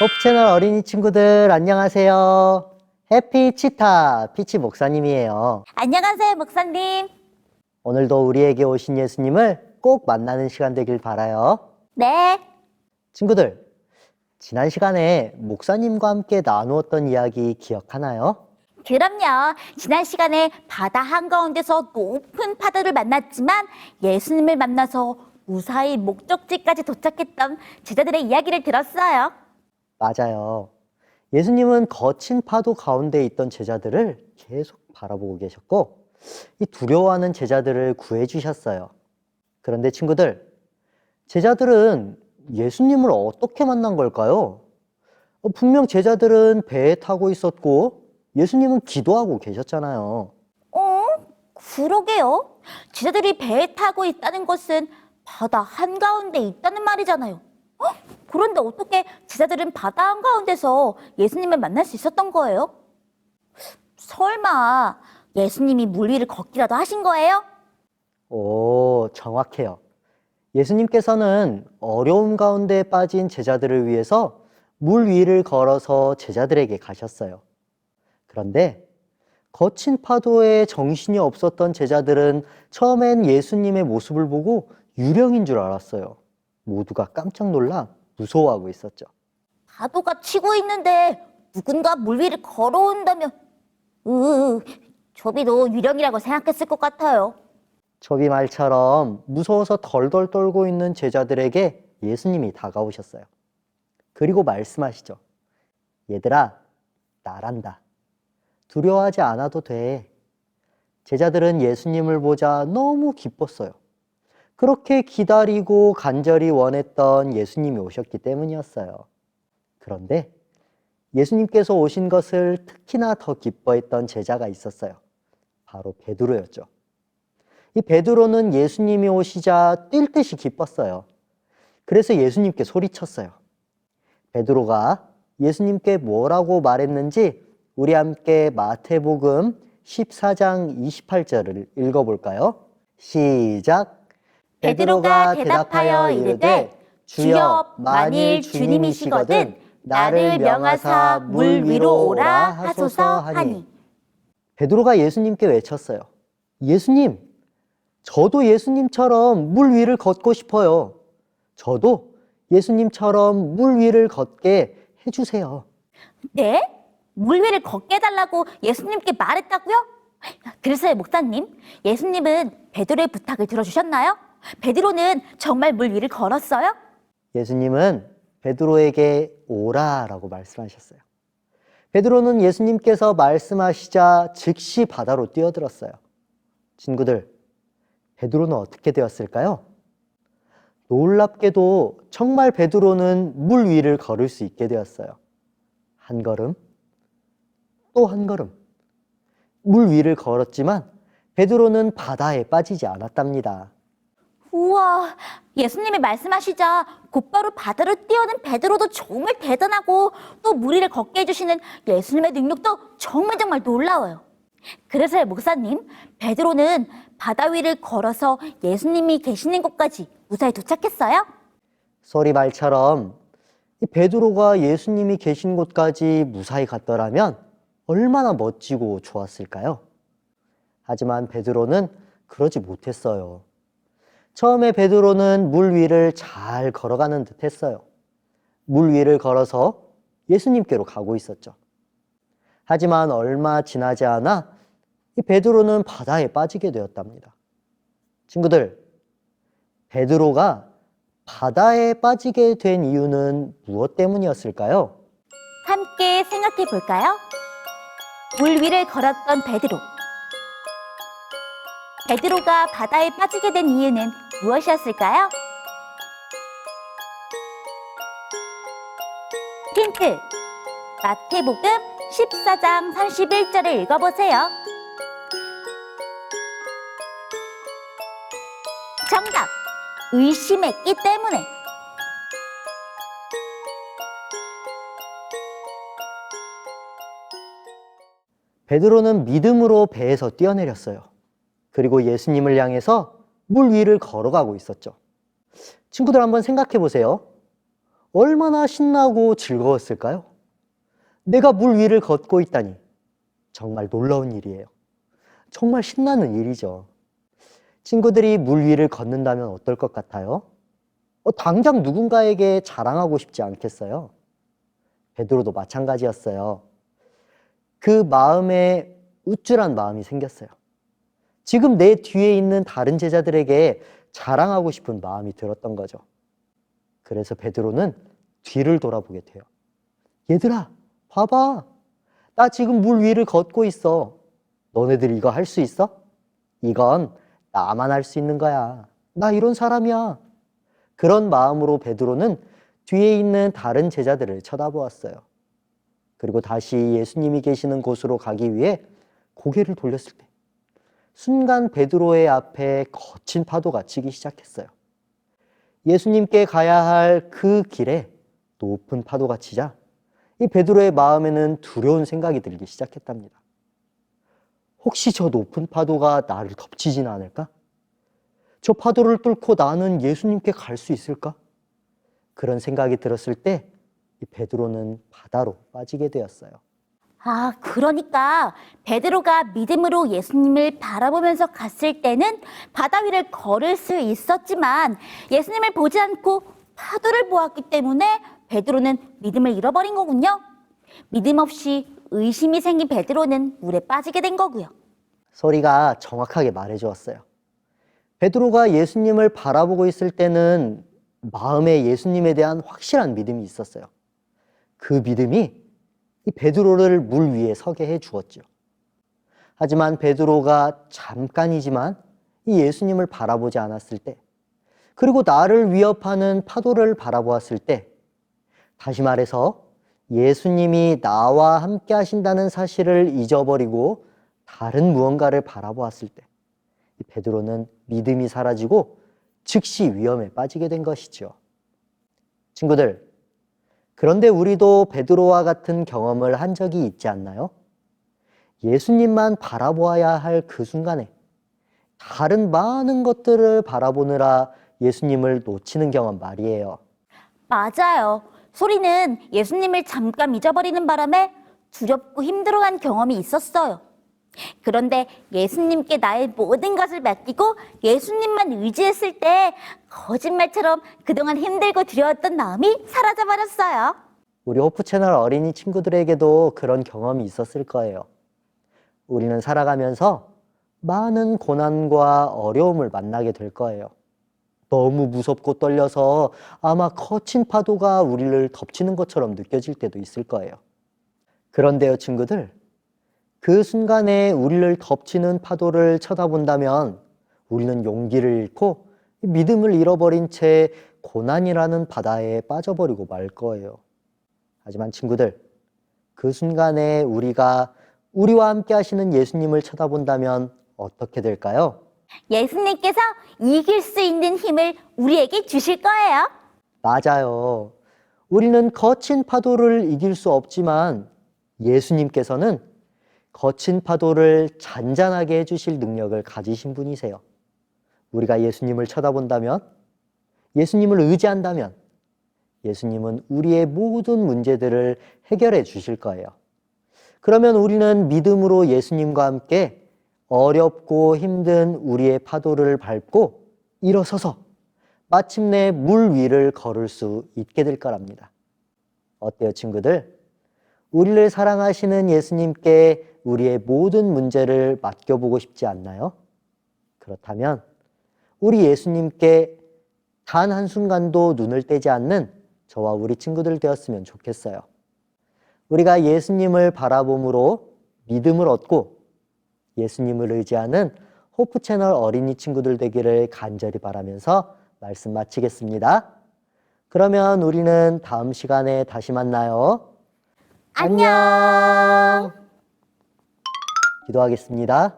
호프 채널 어린이 친구들 안녕하세요. 해피 치타 피치 목사님이에요. 안녕하세요, 목사님. 오늘도 우리에게 오신 예수님을 꼭 만나는 시간 되길 바라요. 네. 친구들, 지난 시간에 목사님과 함께 나누었던 이야기 기억하나요? 그럼요. 지난 시간에 바다 한가운데서 높은 파도를 만났지만 예수님을 만나서 무사히 목적지까지 도착했던 제자들의 이야기를 들었어요. 맞아요. 예수님은 거친 파도 가운데 있던 제자들을 계속 바라보고 계셨고, 이 두려워하는 제자들을 구해주셨어요. 그런데 친구들, 제자들은 예수님을 어떻게 만난 걸까요? 분명 제자들은 배에 타고 있었고, 예수님은 기도하고 계셨잖아요. 그러게요. 제자들이 배에 타고 있다는 것은 바다 한가운데 있다는 말이잖아요. 그런데 어떻게 제자들은 바다 한가운데서 예수님을 만날 수 있었던 거예요? 설마 예수님이 물 위를 걷기라도 하신 거예요? 오, 정확해요. 예수님께서는 어려움 가운데 빠진 제자들을 위해서 물 위를 걸어서 제자들에게 가셨어요. 그런데 거친 파도에 정신이 없었던 제자들은 처음엔 예수님의 모습을 보고 유령인 줄 알았어요. 모두가 깜짝 놀라 무서워하고 있었죠. 파도가 치고 있는데 누군가 물 위를 걸어온다면 저비도 유령이라고 생각했을 것 같아요. 저비 말처럼 무서워서 덜덜 떨고 있는 제자들에게 예수님이 다가오셨어요. 그리고 말씀하시죠. 얘들아, 나란다. 두려워하지 않아도 돼. 제자들은 예수님을 보자 너무 기뻤어요. 그렇게 기다리고 간절히 원했던 예수님이 오셨기 때문이었어요. 그런데 예수님께서 오신 것을 특히나 더 기뻐했던 제자가 있었어요. 바로 베드로였죠. 이 베드로는 예수님이 오시자 뛸 듯이 기뻤어요. 그래서 예수님께 소리쳤어요. 베드로가 예수님께 뭐라고 말했는지 우리 함께 마태복음 14장 28절을 읽어볼까요? 시작! 베드로가 대답하여 이르되 주여 만일 주님이시거든 나를 명하사 물 위로 오라 하소서 하니. 베드로가 예수님께 외쳤어요. 예수님, 저도 예수님처럼 물 위를 걷고 싶어요. 저도 예수님처럼 물 위를 걷게 해주세요. 네? 물 위를 걷게 해달라고 예수님께 말했다고요? 그래서요, 목사님, 예수님은 베드로의 부탁을 들어주셨나요? 베드로는 정말 물 위를 걸었어요? 예수님은 베드로에게 오라라고 말씀하셨어요. 베드로는 예수님께서 말씀하시자 즉시 바다로 뛰어들었어요. 친구들, 베드로는 어떻게 되었을까요? 놀랍게도 정말 베드로는 물 위를 걸을 수 있게 되었어요. 한 걸음, 또 한 걸음. 물 위를 걸었지만 베드로는 바다에 빠지지 않았답니다. 우와, 예수님이 말씀하시자 곧바로 바다로 뛰어든 베드로도 정말 대단하고 또 물 위를 걷게 해주시는 예수님의 능력도 정말 놀라워요. 그래서요, 목사님, 베드로는 바다 위를 걸어서 예수님이 계시는 곳까지 무사히 도착했어요? 소리 말처럼 이 베드로가 예수님이 계신 곳까지 무사히 갔더라면 얼마나 멋지고 좋았을까요? 하지만 베드로는 그러지 못했어요. 처음에 베드로는 물 위를 잘 걸어가는 듯 했어요. 물 위를 걸어서 예수님께로 가고 있었죠. 하지만 얼마 지나지 않아 이 베드로는 바다에 빠지게 되었답니다. 친구들, 베드로가 바다에 빠지게 된 이유는 무엇 때문이었을까요? 함께 생각해 볼까요? 물 위를 걸었던 베드로. 베드로가 바다에 빠지게 된 이유는 무엇이었을까요? 힌트! 마태복음 14장 31절을 읽어보세요. 정답! 의심했기 때문에. 베드로는 믿음으로 배에서 뛰어내렸어요. 그리고 예수님을 향해서 물 위를 걸어가고 있었죠. 친구들 한번 생각해 보세요. 얼마나 신나고 즐거웠을까요? 내가 물 위를 걷고 있다니 정말 놀라운 일이에요. 정말 신나는 일이죠. 친구들이 물 위를 걷는다면 어떨 것 같아요? 당장 누군가에게 자랑하고 싶지 않겠어요? 베드로도 마찬가지였어요. 그 마음에 우쭐한 마음이 생겼어요. 지금 내 뒤에 있는 다른 제자들에게 자랑하고 싶은 마음이 들었던 거죠. 그래서 베드로는 뒤를 돌아보게 돼요. 얘들아, 봐봐. 나 지금 물 위를 걷고 있어. 너네들 이거 할 수 있어? 이건 나만 할 수 있는 거야. 나 이런 사람이야. 그런 마음으로 베드로는 뒤에 있는 다른 제자들을 쳐다보았어요. 그리고 다시 예수님이 계시는 곳으로 가기 위해 고개를 돌렸을 때 순간 베드로의 앞에 거친 파도가 치기 시작했어요. 예수님께 가야 할 그 길에 높은 파도가 치자 이 베드로의 마음에는 두려운 생각이 들기 시작했답니다. 혹시 저 높은 파도가 나를 덮치지는 않을까? 저 파도를 뚫고 나는 예수님께 갈 수 있을까? 그런 생각이 들었을 때 이 베드로는 바다로 빠지게 되었어요. 아, 그러니까 베드로가 믿음으로 예수님을 바라보면서 갔을 때는 바다 위를 걸을 수 있었지만 예수님을 보지 않고 파도를 보았기 때문에 베드로는 믿음을 잃어버린 거군요. 믿음 없이 의심이 생긴 베드로는 물에 빠지게 된 거고요. 소리가 정확하게 말해주었어요. 베드로가 예수님을 바라보고 있을 때는 마음에 예수님에 대한 확실한 믿음이 있었어요. 그 믿음이 이 베드로를 물 위에 서게 해 주었죠. 하지만 베드로가 잠깐이지만 이 예수님을 바라보지 않았을 때, 그리고 나를 위협하는 파도를 바라보았을 때, 다시 말해서 예수님이 나와 함께 하신다는 사실을 잊어버리고 다른 무언가를 바라보았을 때, 이 베드로는 믿음이 사라지고 즉시 위험에 빠지게 된 것이죠. 친구들, 그런데 우리도 베드로와 같은 경험을 한 적이 있지 않나요? 예수님만 바라보아야 할 그 순간에 다른 많은 것들을 바라보느라 예수님을 놓치는 경험 말이에요. 맞아요. 소리는 예수님을 잠깐 잊어버리는 바람에 두렵고 힘들어한 경험이 있었어요. 그런데 예수님께 나의 모든 것을 맡기고 예수님만 의지했을 때 거짓말처럼 그동안 힘들고 두려웠던 마음이 사라져버렸어요. 우리 호프 채널 어린이 친구들에게도 그런 경험이 있었을 거예요. 우리는 살아가면서 많은 고난과 어려움을 만나게 될 거예요. 너무 무섭고 떨려서 아마 거친 파도가 우리를 덮치는 것처럼 느껴질 때도 있을 거예요. 그런데요, 친구들, 그 순간에 우리를 덮치는 파도를 쳐다본다면 우리는 용기를 잃고 믿음을 잃어버린 채 고난이라는 바다에 빠져버리고 말 거예요. 하지만 친구들, 그 순간에 우리와 함께 하시는 예수님을 쳐다본다면 어떻게 될까요? 예수님께서 이길 수 있는 힘을 우리에게 주실 거예요. 맞아요. 우리는 거친 파도를 이길 수 없지만 예수님께서는 거친 파도를 잔잔하게 해주실 능력을 가지신 분이세요. 우리가 예수님을 쳐다본다면, 예수님을 의지한다면 예수님은 우리의 모든 문제들을 해결해 주실 거예요. 그러면 우리는 믿음으로 예수님과 함께 어렵고 힘든 우리의 파도를 밟고 일어서서 마침내 물 위를 걸을 수 있게 될 거랍니다. 어때요, 친구들? 우리를 사랑하시는 예수님께 우리의 모든 문제를 맡겨보고 싶지 않나요? 그렇다면 우리 예수님께 단 한순간도 눈을 떼지 않는 저와 우리 친구들 되었으면 좋겠어요. 우리가 예수님을 바라봄으로 믿음을 얻고 예수님을 의지하는 호프 채널 어린이 친구들 되기를 간절히 바라면서 말씀 마치겠습니다. 그러면 우리는 다음 시간에 다시 만나요. 안녕. 기도하겠습니다.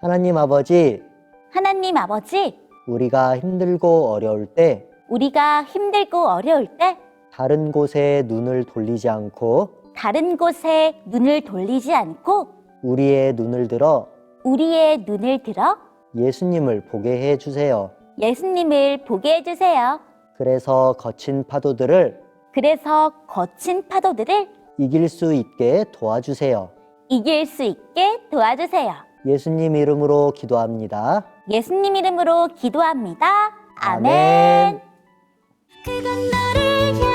하나님 아버지, 하나님 아버지, 우리가 힘들고 어려울 때 우리가 힘들고 어려울 때 다른 곳에 눈을 돌리지 않고 다른 곳에 눈을 돌리지 않고 우리의 눈을 들어 우리의 눈을 들어 예수님을 보게 해주세요. 예수님을 보게 해주세요. 그래서 거친 파도들을 그래서 거친 파도들을 이길 수 있게 도와주세요. 이길 수 있게 도와주세요. 예수님 이름으로 기도합니다. 예수님 이름으로 기도합니다. 아멘. 아멘. 그건 너를 향한